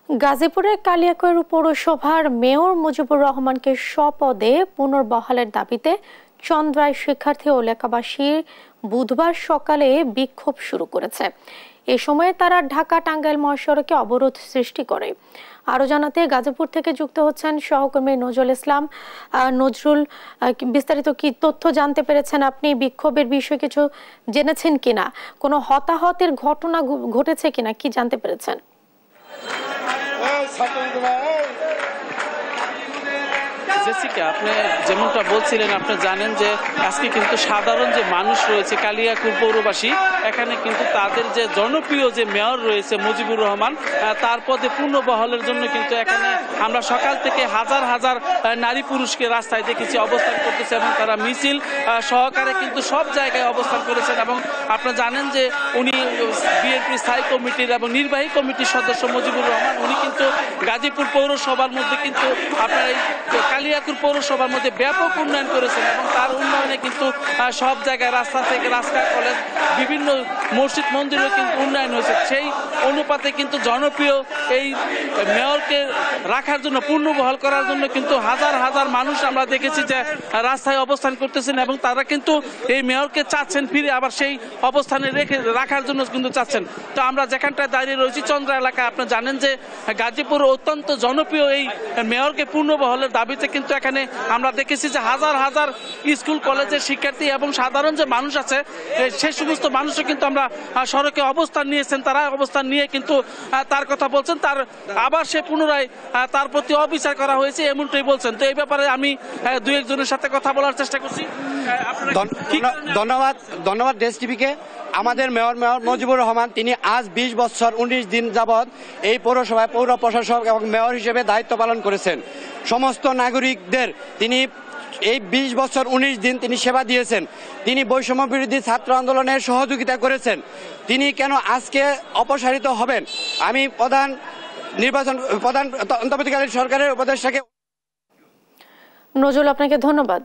গাজীপুরের কালিয়াকৈর পৌরসভার মেয়র মুজিবুর রহমানকে স্বপদে পুনর্বহালের দাবিতে চন্দ্রায় শিক্ষার্থী ও এলাকাবাসী বুধবার সকালে বিক্ষোভ শুরু করেছে। এ সময়ে তারা ঢাকা-টাঙ্গাইল মহাসড়কে অবরোধ সৃষ্টি করে। আরো জানাতে গাজীপুর থেকে যুক্ত হচ্ছেন সহকর্মী নজরুল ইসলাম। নজরুল, বিস্তারিত কি তথ্য জানতে পেরেছেন আপনি? বিক্ষোভের বিষয়ে কিছু জেনেছেন কিনা? কোনো হতাহতের ঘটনা ঘটেছে কিনা, কি জানতে পেরেছেন? জেসিকা, আপনি যেমনটা বলছিলেন, আপনি জানেন যে আজকে কিন্তু সাধারণ যে মানুষ রয়েছে কালিয়াকৈর পৌরবাসী, এখানে কিন্তু তাদের যে জনপ্রিয় যে মেয়র রয়েছে মুজিবুর রহমান, তার পদে পুনর্বহালের জন্য কিন্তু এখানে আমরা সকাল থেকে হাজার হাজার নারী পুরুষকে রাস্তায় দেখেছি অবস্থান করতেছে এবং তারা মিছিল সহকারে কিন্তু সব জায়গায় অবস্থান করেছেন। এবং আপনারা জানেন যে উনি বিএনপি স্থায়ী কমিটির এবং নির্বাহী কমিটির সদস্য মুজিবুর রহমান, উনি কিন্তু গাজীপুর পৌরসভার মধ্যে কিন্তু আপনার এই কালিয়াকৈর পৌরসভার মধ্যে ব্যাপক উন্নয়ন করেছেন এবং তার উন্নয়নে কিন্তু সব জায়গায় রাস্তা থেকে রাস্তা, কলেজ, বিভিন্ন মসজিদ মন্দিরেও কিন্তু উন্নয়ন হয়েছে। সেই অনুপাতে কিন্তু জনপ্রিয় এই মেয়রকে রাখার জন্য, পুনর্বহাল করার জন্য কিন্তু হাজার হাজার মানুষ আমরা দেখেছি যে রাস্তায় অবস্থান করতেছেন এবং তারা কিন্তু এই মেয়রকে চাচ্ছেন ফিরে আবার সেই অবস্থানে রাখার জন্য কিন্তু চাচ্ছেন। তো আমরা যেখানটায় দাঁড়িয়ে রয়েছি চন্দ্রা এলাকায়, আপনি জানেন যে গাজীপুর অত্যন্ত জনপ্রিয় এই মেয়রকে পুনর্বহালের দাবিতে কিন্তু এখানে আমরা দেখেছি যে হাজার হাজার স্কুল কলেজের শিক্ষার্থী এবং সাধারণ যে মানুষ আছে সেই সমস্ত মানুষও কিন্তু আমরা সড়কে অবস্থান নিয়েছেন। তারা অবস্থান নিয়ে কিন্তু তার কথা বলছেন, তার আবার সে পুনরায় তার প্রতি অবিচার করা হয়েছে এমনটাই বলছেন। তো এই ব্যাপারে আমি দু একজনের সাথে কথা বলার চেষ্টা করছি। ধন্যবাদ দেশ টিভিকে। আমাদের মেয়র মুজিবুর রহমান, তিনি আজ 20 বছর 19 দিন যাবৎ এই পৌরসভায় পৌর প্রশাসক এবং মেয়র হিসেবে দায়িত্ব পালন করেছেন। সমস্ত নাগরিকদের তিনি এই 20 বছর 19 দিন তিনি সেবা দিয়েছেন। তিনি বৈষম্য বিরোধী ছাত্র আন্দোলনের সহযোগিতা করেছেন। তিনি কেন আজকে অপসারিত হবেন? আমি প্রধান অন্তর্বর্তীকালীন সরকারের উপদেষ্টাকে। নজরুল, আপনাকে ধন্যবাদ।